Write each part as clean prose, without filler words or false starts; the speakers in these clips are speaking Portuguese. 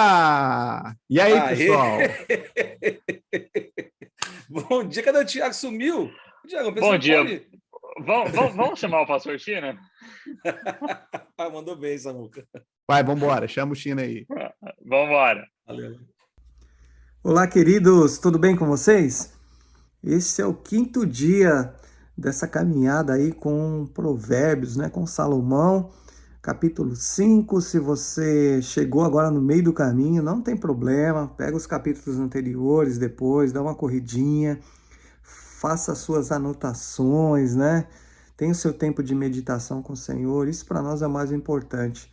Opa! E aí, Aê! pessoal? Bom dia, cadê o Thiago? Sumiu? Thiago, Bom pessoal dia. pode... Vamos chamar o pastor China? Mandou bem, Samuca. Vai, vambora, chama o China aí. Vamos embora. Valeu. Olá, queridos, tudo bem com vocês? Esse é o 5º dia dessa caminhada aí com Provérbios, né? Com Salomão, capítulo 5. Se você chegou agora no meio do caminho, não tem problema, pega os capítulos anteriores depois, dá uma corridinha, faça as suas anotações, né? Tenha o seu tempo de meditação com o Senhor, isso para nós é o mais importante.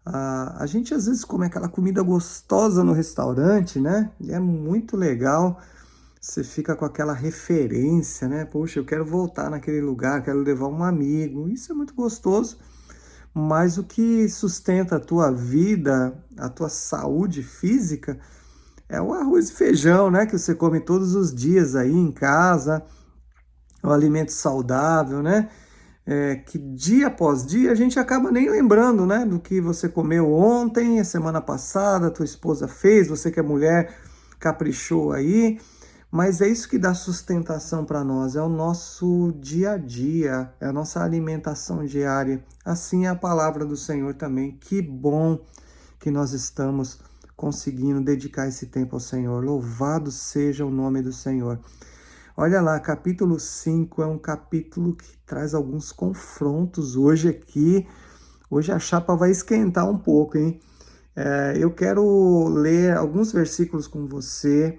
A gente às vezes come aquela comida gostosa no restaurante, né? E é muito legal, você fica com aquela referência, né? Poxa, eu quero voltar naquele lugar, quero levar um amigo, isso é muito gostoso. Mas o que sustenta a tua vida, a tua saúde física, é o arroz e feijão, né? Que você come todos os dias aí em casa, o alimento saudável, né? Que dia após dia a gente acaba nem lembrando, né, do que você comeu ontem, a semana passada, tua esposa fez, você que é mulher caprichou aí, mas é isso que dá sustentação para nós, é o nosso dia a dia, é a nossa alimentação diária. Assim é a palavra do Senhor também. Que bom que nós estamos conseguindo dedicar esse tempo ao Senhor. Louvado seja o nome do Senhor. Olha lá, capítulo 5 é um capítulo que traz alguns confrontos hoje aqui. Hoje a chapa vai esquentar um pouco, hein? Eu quero ler alguns versículos com você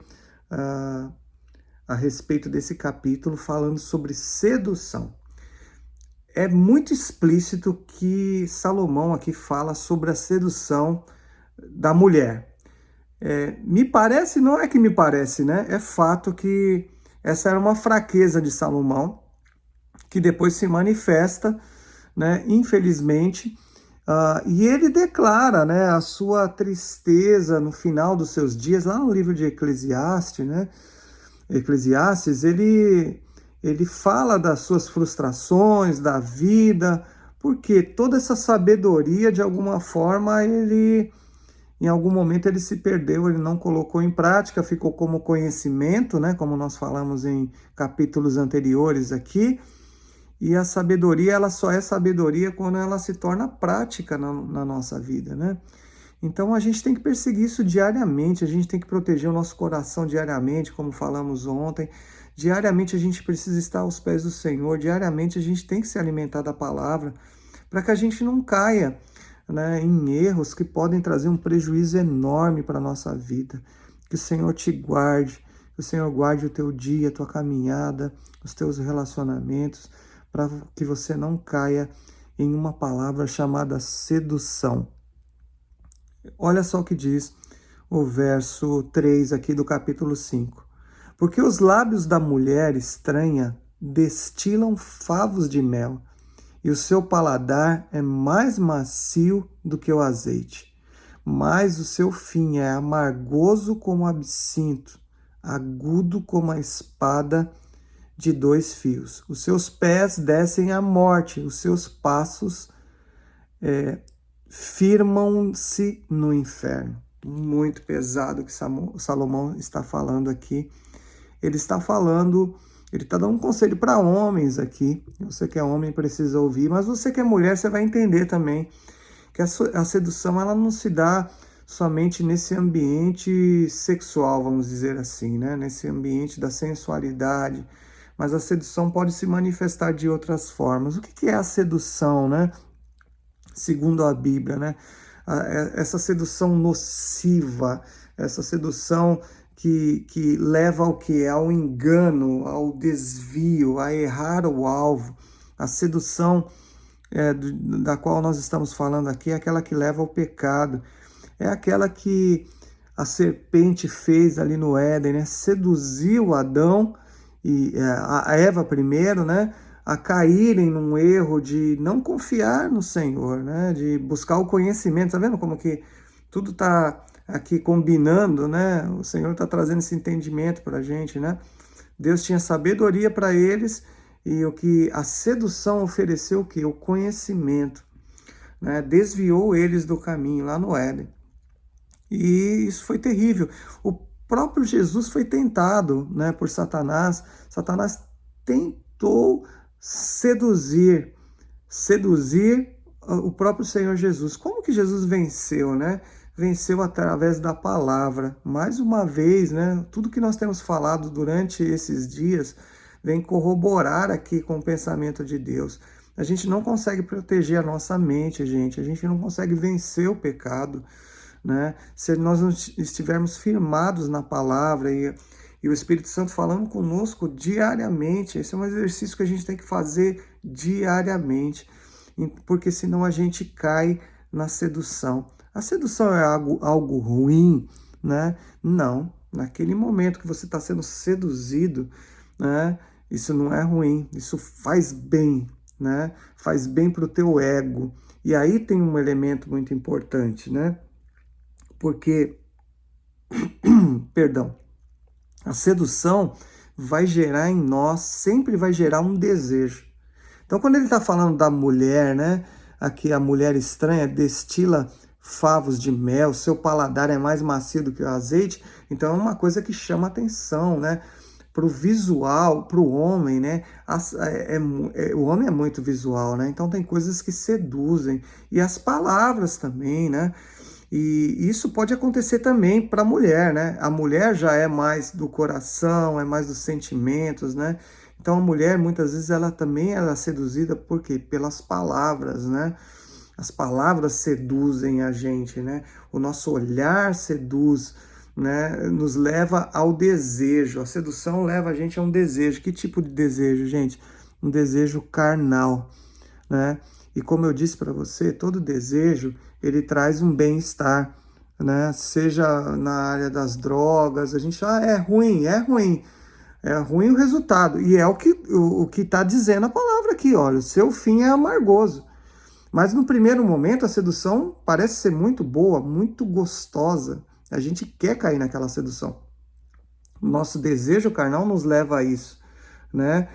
a respeito desse capítulo, falando sobre sedução. É muito explícito que Salomão aqui fala sobre a sedução da mulher. Me parece, não é que me parece, né? É fato que essa era uma fraqueza de Salomão, que depois se manifesta, né, infelizmente, e ele declara, né, a sua tristeza no final dos seus dias, lá no livro de Eclesiastes, né, ele fala das suas frustrações, da vida, porque toda essa sabedoria, de alguma forma, em algum momento ele se perdeu, ele não colocou em prática, ficou como conhecimento, né? Como nós falamos em capítulos anteriores aqui. E a sabedoria, ela só é sabedoria quando ela se torna prática na nossa vida, né? Então a gente tem que perseguir isso diariamente, a gente tem que proteger o nosso coração diariamente, como falamos ontem. Diariamente a gente precisa estar aos pés do Senhor, diariamente a gente tem que se alimentar da palavra, para que a gente não caia, né, em erros que podem trazer um prejuízo enorme para a nossa vida. Que o Senhor te guarde, que o Senhor guarde o teu dia, a tua caminhada, os teus relacionamentos, para que você não caia em uma palavra chamada sedução. Olha só o que diz o verso 3 aqui do capítulo 5. Porque os lábios da mulher estranha destilam favos de mel, e o seu paladar é mais macio do que o azeite. Mas o seu fim é amargoso como o absinto, agudo como a espada de 2 fios. Os seus pés descem à morte, os seus passos firmam-se no inferno. Muito pesado o que Salomão está falando aqui. Ele está dando um conselho para homens aqui. Você que é homem precisa ouvir, mas você que é mulher, você vai entender também que a sedução, ela não se dá somente nesse ambiente sexual, vamos dizer assim, né? Nesse ambiente da sensualidade, mas a sedução pode se manifestar de outras formas. O que é a sedução, né? Segundo a Bíblia, né? Essa sedução nociva, essa sedução que leva ao que? Ao engano, ao desvio, a errar o alvo. A sedução da qual nós estamos falando aqui é aquela que leva ao pecado. É aquela que a serpente fez ali no Éden, né? Seduziu Adão e a Eva primeiro, né? A caírem num erro de não confiar no Senhor, né? De buscar o conhecimento. Tá vendo como que tudo está aqui combinando, né? O Senhor está trazendo esse entendimento para a gente, né? Deus tinha sabedoria para eles, e o que a sedução ofereceu, o que? O conhecimento, né? Desviou eles do caminho lá no Éden. E isso foi terrível. O próprio Jesus foi tentado, né, por Satanás. Satanás tentou seduzir o próprio Senhor Jesus. Como que Jesus venceu, né? Venceu através da palavra. Mais uma vez, né? Tudo que nós temos falado durante esses dias vem corroborar aqui com o pensamento de Deus. A gente não consegue proteger a nossa mente, gente. A gente não consegue vencer o pecado, né? Se nós não estivermos firmados na palavra e o Espírito Santo falando conosco diariamente. Esse é um exercício que a gente tem que fazer diariamente, porque senão a gente cai na sedução. A sedução é algo ruim, né? Não. Naquele momento que você está sendo seduzido, né? Isso não é ruim, isso faz bem, né? Faz bem para o teu ego. E aí tem um elemento muito importante, né? Porque, perdão, a sedução vai gerar em nós, sempre vai gerar um desejo. Então, quando ele está falando da mulher, né? Aqui a mulher estranha destila favos de mel, seu paladar é mais macio do que o azeite. Então, é uma coisa que chama atenção, né? Para o visual, para o homem, né? O homem é muito visual, né? Então, tem coisas que seduzem. E as palavras também, né? E isso pode acontecer também para a mulher, né? A mulher já é mais do coração, é mais dos sentimentos, né? Então a mulher, muitas vezes, ela também é seduzida, por quê? Pelas palavras, né? As palavras seduzem a gente, né? O nosso olhar seduz, né? Nos leva ao desejo. A sedução leva a gente a um desejo. Que tipo de desejo, gente? Um desejo carnal, né? E como eu disse para você, todo desejo, ele traz um bem-estar, né? Seja na área das drogas, a gente é ruim. É ruim o resultado. E é o que está dizendo a palavra aqui, olha, o seu fim é amargoso. Mas no primeiro momento a sedução parece ser muito boa, muito gostosa. A gente quer cair naquela sedução. Nosso desejo carnal nos leva a isso, né?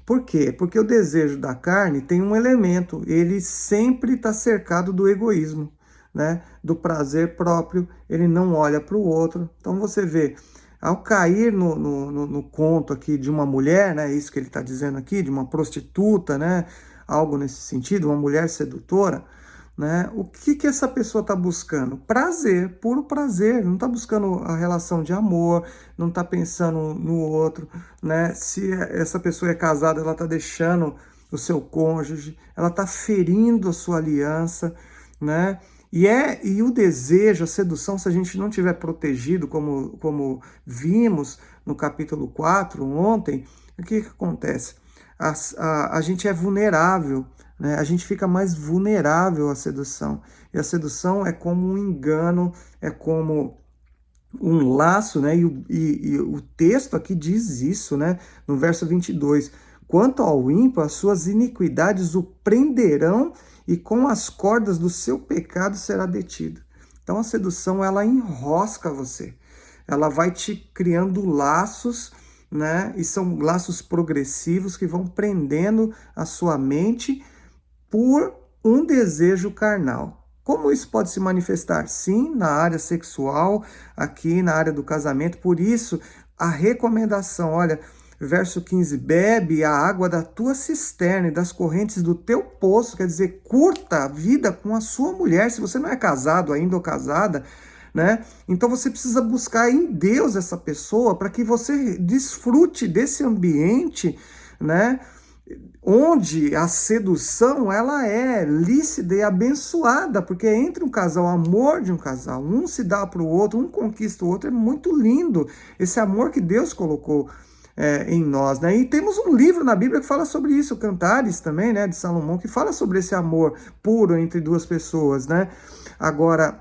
Por quê? Porque o desejo da carne tem um elemento, ele sempre está cercado do egoísmo, né? Do prazer próprio, ele não olha para o outro. Então você vê, ao cair no conto aqui de uma mulher, né? Isso que ele está dizendo aqui, de uma prostituta, né? Algo nesse sentido, uma mulher sedutora, né? O que essa pessoa está buscando? Prazer, puro prazer. Não está buscando a relação de amor, não está pensando no outro, né? Se essa pessoa é casada, ela está deixando o seu cônjuge, ela está ferindo a sua aliança, né? E o desejo, a sedução, se a gente não tiver protegido, como vimos no capítulo 4 ontem, o que acontece? A gente é vulnerável, né? A gente fica mais vulnerável à sedução. E a sedução é como um engano, é como um laço, né? E o texto aqui diz isso, né? No verso 22. Quanto ao ímpio, as suas iniquidades o prenderão e com as cordas do seu pecado será detido. Então a sedução, ela enrosca você. Ela vai te criando laços, né? E são laços progressivos que vão prendendo a sua mente por um desejo carnal. Como isso pode se manifestar? Sim, na área sexual, aqui na área do casamento. Por isso, a recomendação, olha, verso 15, bebe a água da tua cisterna e das correntes do teu poço, quer dizer, curta a vida com a sua mulher. Se você não é casado ainda ou casada, né? Então você precisa buscar em Deus essa pessoa para que você desfrute desse ambiente, né? Onde a sedução, ela é lícita e abençoada, porque entre um casal, o amor de um casal, um se dá para o outro, um conquista o outro, é muito lindo esse amor que Deus colocou em nós, né? E temos um livro na Bíblia que fala sobre isso, Cantares também, né, de Salomão, que fala sobre esse amor puro entre duas pessoas, né? Agora,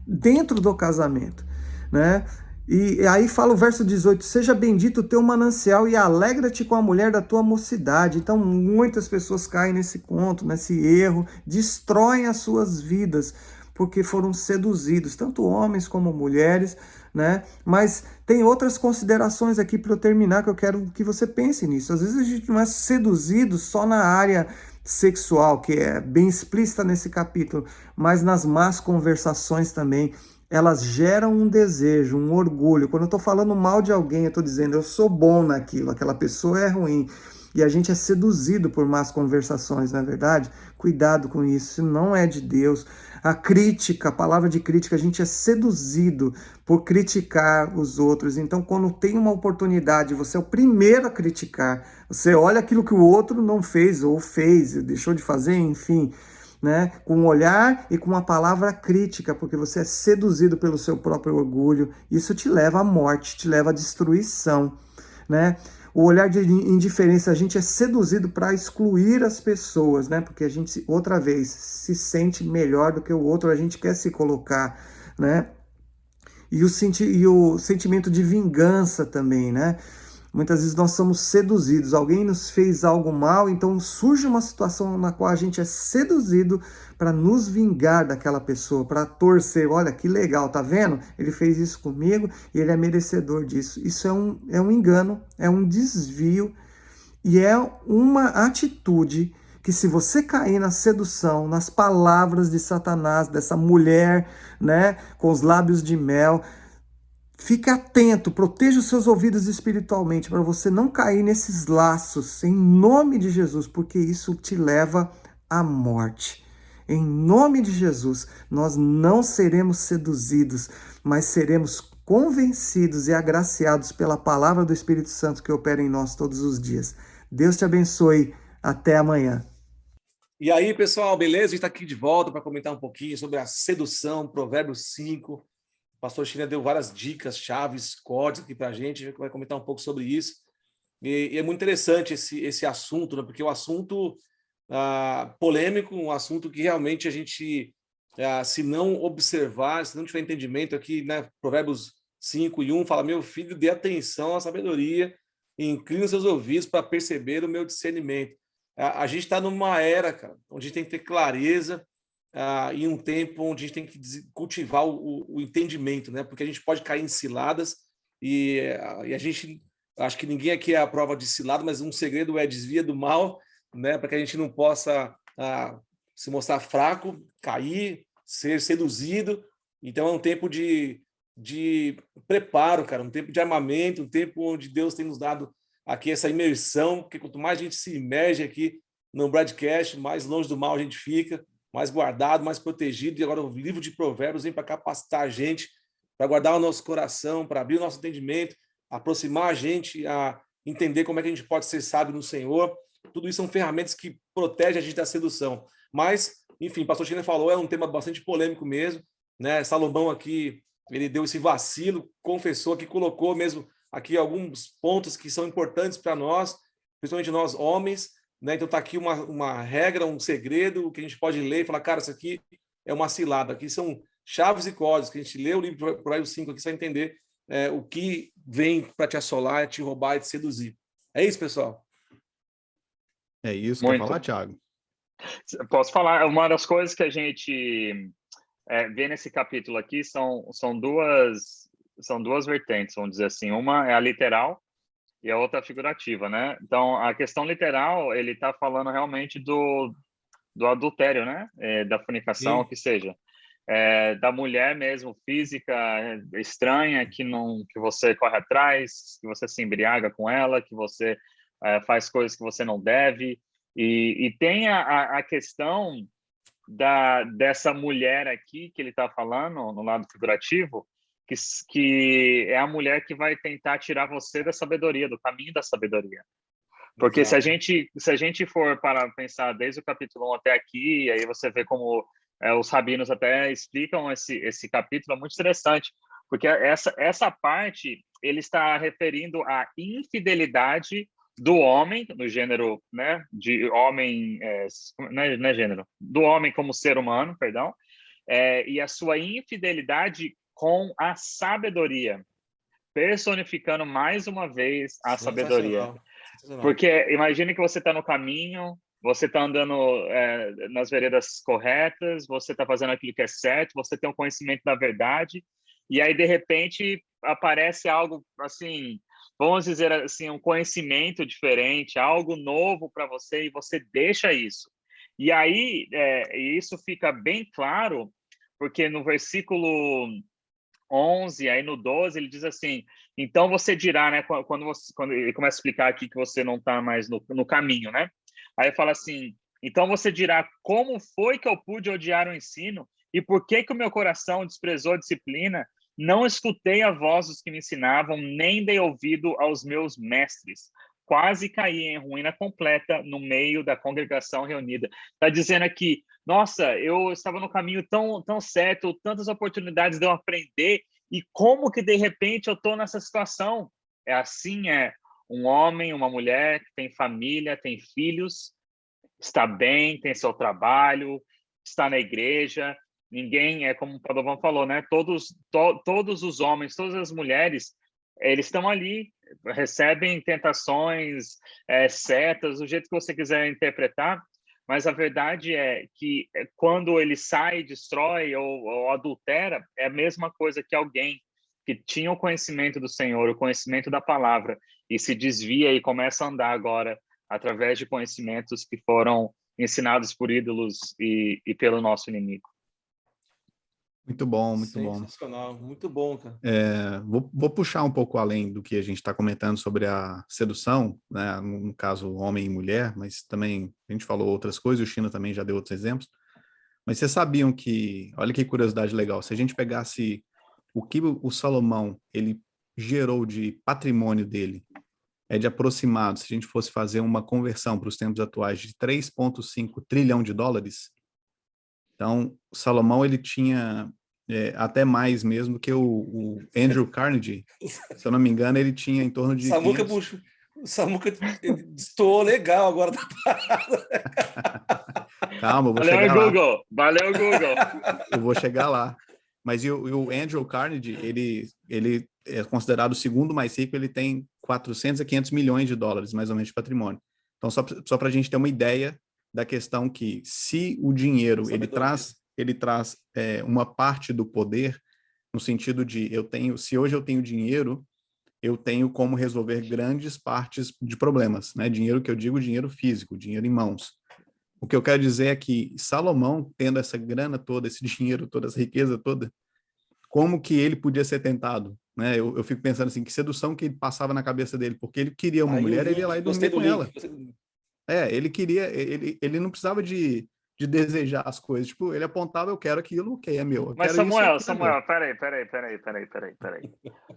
dentro do casamento, né? E aí fala o verso 18, seja bendito o teu manancial e alegra-te com a mulher da tua mocidade. Então muitas pessoas caem nesse conto, nesse erro, destroem as suas vidas, porque foram seduzidos, tanto homens como mulheres, né? Mas tem outras considerações aqui para eu terminar, que eu quero que você pense nisso. Às vezes a gente não é seduzido só na área sexual, que é bem explícita nesse capítulo, mas nas más conversações também. elas geram um desejo, um orgulho. Quando eu estou falando mal de alguém, eu estou dizendo eu sou bom naquilo, aquela pessoa é ruim. E a gente é seduzido por más conversações, não é verdade? Cuidado com isso, isso não é de Deus. A crítica, a palavra de crítica, a gente é seduzido por criticar os outros. Então, quando tem uma oportunidade, você é o primeiro a criticar. Você olha aquilo que o outro não fez, ou fez, deixou de fazer, enfim, né? Com um olhar e com uma palavra crítica, porque você é seduzido pelo seu próprio orgulho. Isso te leva à morte, te leva à destruição, né? O olhar de indiferença, a gente é seduzido para excluir as pessoas, né? Porque a gente, outra vez, se sente melhor do que o outro, a gente quer se colocar, né? E o sentimento de vingança também, né? Muitas vezes nós somos seduzidos, alguém nos fez algo mal, então surge uma situação na qual a gente é seduzido para nos vingar daquela pessoa, para torcer, olha que legal, tá vendo? Ele fez isso comigo e ele é merecedor disso. Isso é um engano, é um desvio e é uma atitude que se você cair na sedução, nas palavras de Satanás, dessa mulher, né, com os lábios de mel, fique atento, proteja os seus ouvidos espiritualmente para você não cair nesses laços, em nome de Jesus, porque isso te leva à morte. Em nome de Jesus, nós não seremos seduzidos, mas seremos convencidos e agraciados pela palavra do Espírito Santo que opera em nós todos os dias. Deus te abençoe. Até amanhã. E aí, pessoal, beleza? A gente está aqui de volta para comentar um pouquinho sobre a sedução, Provérbios 5. O pastor China deu várias dicas, chaves, códigos aqui para a gente vai comentar um pouco sobre isso. E é muito interessante esse assunto, né? Porque é um assunto polêmico, um assunto que realmente a gente, se não observar, se não tiver entendimento aqui, né? Provérbios 5:1 fala, meu filho, dê atenção à sabedoria e incline os seus ouvidos para perceber o meu discernimento. A gente está numa era, cara, onde a gente tem que ter clareza, em um tempo onde a gente tem que cultivar o entendimento, né? Porque a gente pode cair em ciladas e a gente, acho que ninguém aqui é a prova de cilada, mas um segredo é desvia do mal, né? Para que a gente não possa se mostrar fraco, cair, ser seduzido. Então é um tempo de preparo, cara, um tempo de armamento, um tempo onde Deus tem nos dado aqui essa imersão, porque quanto mais a gente se imerge aqui no broadcast, mais longe do mal a gente fica, mais guardado, mais protegido. E agora o livro de Provérbios vem para capacitar a gente, para guardar o nosso coração, para abrir o nosso entendimento, aproximar a gente a entender como é que a gente pode ser sábio no Senhor. Tudo isso são ferramentas que protegem a gente da sedução. Mas, enfim, o pastor China falou, é um tema bastante polêmico mesmo, né? Salomão aqui, ele deu esse vacilo, confessou que colocou mesmo aqui alguns pontos que são importantes para nós, principalmente nós homens, né? Então está aqui uma regra, um segredo que a gente pode ler e falar, cara, isso aqui é uma cilada. Aqui são chaves e códigos que a gente lê o livro de Provérbios 5 aqui, você vai entender o que vem para te assolar, te roubar e te seduzir. É isso, pessoal? É isso, Muito. quer falar, Thiago? Posso falar? Uma das coisas que a gente vê nesse capítulo aqui são duas vertentes, vamos dizer assim. Uma é a literal e a outra a figurativa, né? Então, a questão literal, ele está falando realmente do adultério, né? Da fornicação, Sim. que seja. Da mulher mesmo, física, estranha, que você corre atrás, que você se embriaga com ela, que você faz coisas que você não deve. E tem a questão dessa mulher aqui, que ele está falando, no lado figurativo, que é a mulher que vai tentar tirar você da sabedoria, do caminho da sabedoria. Porque se a gente for para pensar desde o capítulo 1 até aqui, aí você vê como os rabinos até explicam esse capítulo, é muito interessante, porque essa parte ele está referindo à infidelidade do homem, no gênero, né, de homem, não é gênero, do homem como ser humano, perdão, e a sua infidelidade com a sabedoria, personificando mais uma vez a sabedoria. Porque imagine que você está no caminho, você está andando nas veredas corretas, você está fazendo aquilo que é certo, você tem um conhecimento da verdade, e aí, de repente, aparece algo assim, vamos dizer assim, um conhecimento diferente, algo novo para você, e você deixa isso. E aí, isso fica bem claro, porque no versículo 11, aí no 12 ele diz assim, então você dirá, né, quando ele começa a explicar aqui que você não está mais no caminho, né? Aí fala assim, então você dirá, como foi que eu pude odiar o ensino e por que que o meu coração desprezou a disciplina? Não escutei a voz dos que me ensinavam, nem dei ouvido aos meus mestres. Quase caí em ruína completa no meio da congregação reunida. Está dizendo aqui, nossa, eu estava no caminho tão certo, tantas oportunidades de eu aprender, e como que de repente eu estou nessa situação? É assim, é um homem, uma mulher que tem família, tem filhos, está bem, tem seu trabalho, está na igreja, ninguém, é como o Padovan falou, né? Todos os homens, todas as mulheres, eles estão ali, recebem tentações, setas, do jeito que você quiser interpretar, mas a verdade é que quando ele sai, destrói ou adultera, é a mesma coisa que alguém que tinha o conhecimento do Senhor, o conhecimento da palavra, e se desvia e começa a andar agora através de conhecimentos que foram ensinados por ídolos e pelo nosso inimigo. Muito bom, muito bom. Sensacional, muito bom, cara. Vou puxar um pouco além do que a gente está comentando sobre a sedução, né? No caso, homem e mulher, mas também a gente falou outras coisas, o Chino também já deu outros exemplos. Mas vocês sabiam que, olha que curiosidade legal, se a gente pegasse o que o Salomão ele gerou de patrimônio dele, é de aproximado, se a gente fosse fazer uma conversão para os tempos atuais, de 3,5 trilhão de dólares. Então, o Salomão ele tinha até mais mesmo do que o Andrew Carnegie. Se eu não me engano, ele tinha em torno de Samuca 500... O Samuca destoou legal agora da parada. Calma, eu vou Valeu, chegar lá. Google! Valeu, Google! Eu vou chegar lá. Mas e o Andrew Carnegie, ele é considerado o segundo mais rico, ele tem 400 a 500 milhões de dólares, mais ou menos, de patrimônio. Então, só para a gente ter uma ideia da questão que, se o dinheiro ele traz uma parte do poder, no sentido de se hoje eu tenho dinheiro, eu tenho como resolver grandes partes de problemas, né? Dinheiro que eu digo, dinheiro físico, dinheiro em mãos. O que eu quero dizer é que Salomão, tendo essa grana toda, esse dinheiro toda, essa riqueza toda, como que ele podia ser tentado? Né? Eu fico pensando assim, que sedução que ele passava na cabeça dele, porque ele queria uma mulher, ele ia lá e dormia com ela. Ele queria, ele não precisava de desejar as coisas, tipo, ele apontava, eu quero aquilo, ok, é meu. Mas Samuel, peraí.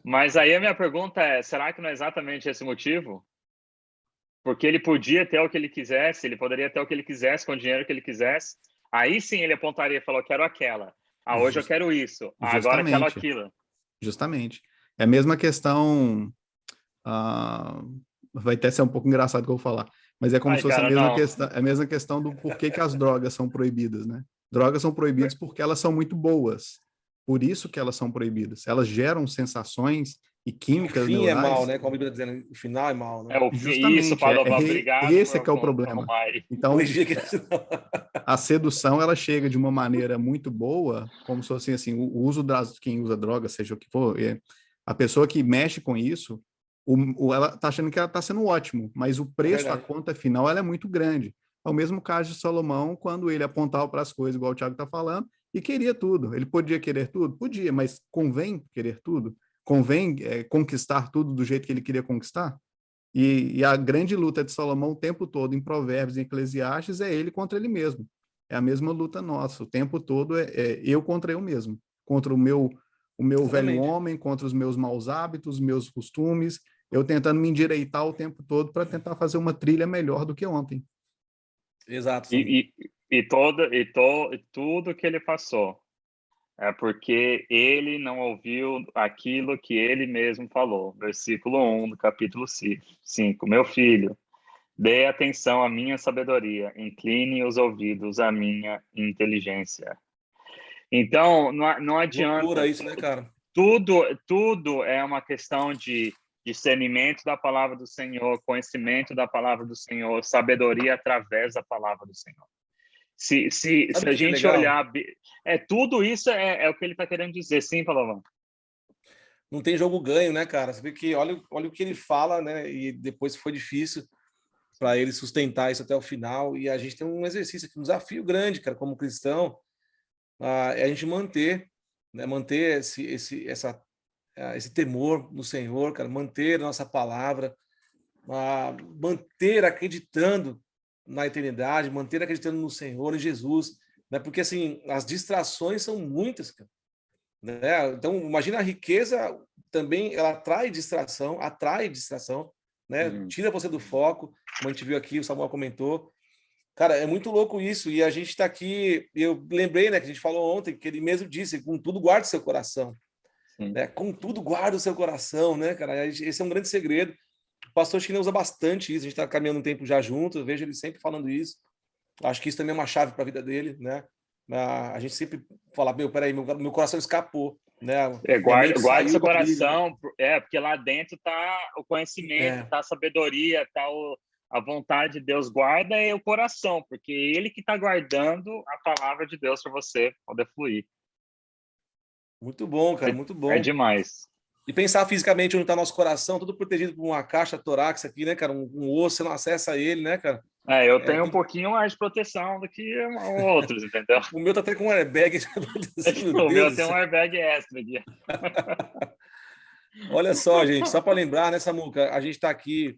Mas aí a minha pergunta é, será que não é exatamente esse motivo? Porque ele podia ter o que ele quisesse, ele poderia ter o que ele quisesse com o dinheiro que ele quisesse. Aí sim ele apontaria e falou, eu quero aquela. Hoje eu quero isso. Agora eu quero aquilo. Justamente. É a mesma questão... vai até ser um pouco engraçado que eu vou falar. Mas é como se fosse a mesma questão do porquê que as drogas são proibidas, né? Drogas são proibidas porque elas são muito boas. Por isso que elas são proibidas. Elas geram sensações e químicas neurais. O fim é mal, né? Como a Bíblia está dizendo, o final é mal, né? Justamente. Isso, Padovan, obrigado. Esse que é o problema. Então, a sedução, ela chega de uma maneira muito boa, como se fosse assim, o uso quem usa droga, seja o que for, a pessoa que mexe com isso, ela está achando que ela está sendo ótimo, mas o preço, a conta final, ela é muito grande. É o mesmo caso de Salomão, quando ele apontava para as coisas, igual o Thiago está falando, e queria tudo. Ele podia querer tudo? Podia, mas convém querer tudo? Convém conquistar tudo do jeito que ele queria conquistar? E a grande luta de Salomão o tempo todo, em Provérbios e Eclesiastes, é ele contra ele mesmo. É a mesma luta nossa. O tempo todo é eu contra eu mesmo. Contra o meu velho homem, contra os meus maus hábitos, meus costumes, eu tentando me endireitar o tempo todo para tentar fazer uma trilha melhor do que ontem. Exato. E tudo que ele passou é porque ele não ouviu aquilo que ele mesmo falou. Versículo 1 do capítulo 5. Meu filho, dê atenção à minha sabedoria, incline os ouvidos à minha inteligência. Então, não adianta. Loucura isso, né, cara? Tudo é uma questão de discernimento da palavra do Senhor, conhecimento da palavra do Senhor, sabedoria através da palavra do Senhor. Se a gente olhar... tudo isso é o que ele está querendo dizer. Sim, Padovan? Não tem jogo ganho, né, cara? Você vê que olha o que ele fala, né? E depois foi difícil para ele sustentar isso até o final. E a gente tem um exercício aqui, um desafio grande, cara, como cristão, é a gente manter né? Manter esse temor no Senhor, cara, manter a nossa palavra, manter acreditando na eternidade, manter acreditando no Senhor, em Jesus, né? Porque assim, as distrações são muitas, cara, né? Então, imagina a riqueza também, ela atrai distração, né? Tira você do foco, como a gente viu aqui, o Samuel comentou. Cara, é muito louco isso, e a gente está aqui, eu lembrei, né, que a gente falou ontem, que ele mesmo disse, com tudo guarda o seu coração, né? Com tudo guarda o seu coração, né, cara? Esse é um grande segredo. O pastor China usa bastante isso, a gente está caminhando um tempo já junto, eu vejo ele sempre falando isso. Acho que isso também é uma chave para a vida dele, né? A gente sempre fala, peraí, meu coração escapou, né? Guarde seu coração, porque lá dentro tá o conhecimento, tá a sabedoria, tá a vontade de Deus. Guarda o coração, porque ele que está guardando a palavra de Deus para você poder fluir. Muito bom, cara, muito bom. É demais. E pensar fisicamente onde está nosso coração, tudo protegido por uma caixa torácica aqui, né, cara? Um osso, você não acessa ele, né, cara? Eu tenho um pouquinho mais de proteção do que outros, entendeu? O meu tá até com um airbag. O meu tem um airbag extra aqui. Olha só, gente, só para lembrar, né, Samuca, a gente está aqui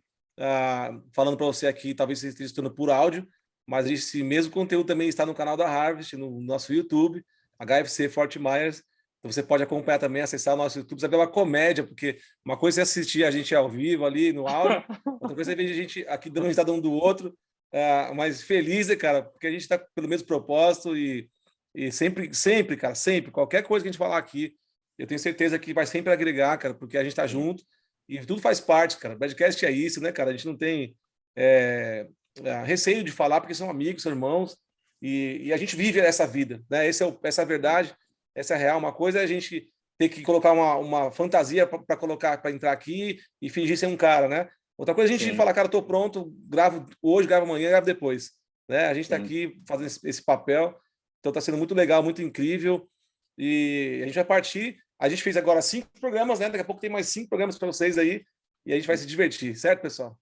falando para você aqui, talvez você esteja estudando por áudio, mas esse mesmo conteúdo também está no canal da Harvest, no nosso YouTube, HFC Fort Myers. Então você pode acompanhar também, acessar o nosso YouTube, saber uma comédia, porque uma coisa é assistir a gente ao vivo ali no áudio, outra coisa é ver a gente aqui dando risada um do outro, mas feliz, né, cara, porque a gente está pelo mesmo propósito e sempre, cara, sempre, qualquer coisa que a gente falar aqui, eu tenho certeza que vai sempre agregar, cara, porque a gente está junto e tudo faz parte, cara. O podcast é isso, né, cara? A gente não tem receio de falar, porque são amigos, são irmãos, e a gente vive essa vida, né? Essa é a verdade, essa é a real. Uma coisa é a gente ter que colocar uma fantasia para entrar aqui e fingir ser um cara, né? Outra coisa é a gente falar, cara, tô pronto, gravo hoje, gravo amanhã, gravo depois, né? A gente está aqui fazendo esse papel, então está sendo muito legal, muito incrível, e a gente vai partir. A gente fez agora 5 programas, né? Daqui a pouco tem mais 5 programas para vocês aí, e a gente vai se divertir, certo, pessoal?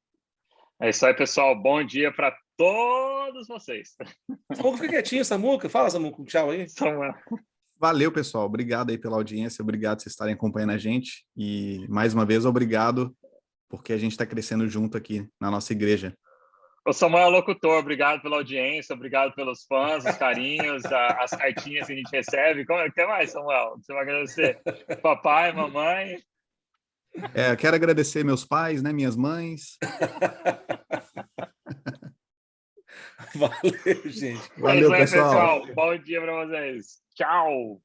É isso aí, pessoal. Bom dia para todos vocês. Samuca, fica quietinho, Samuca. Fala, Samuca, um tchau aí. Valeu, pessoal. Obrigado aí pela audiência, obrigado por vocês estarem acompanhando a gente. E, mais uma vez, obrigado, porque a gente está crescendo junto aqui na nossa igreja. O Samuel é locutor, obrigado pela audiência, obrigado pelos fãs, os carinhos, as cartinhas que a gente recebe. O que mais, Samuel? Você vai agradecer? Papai, mamãe? Quero agradecer meus pais, né, minhas mães. Valeu, gente. Valeu, é isso aí, pessoal. Bom dia para vocês. Tchau.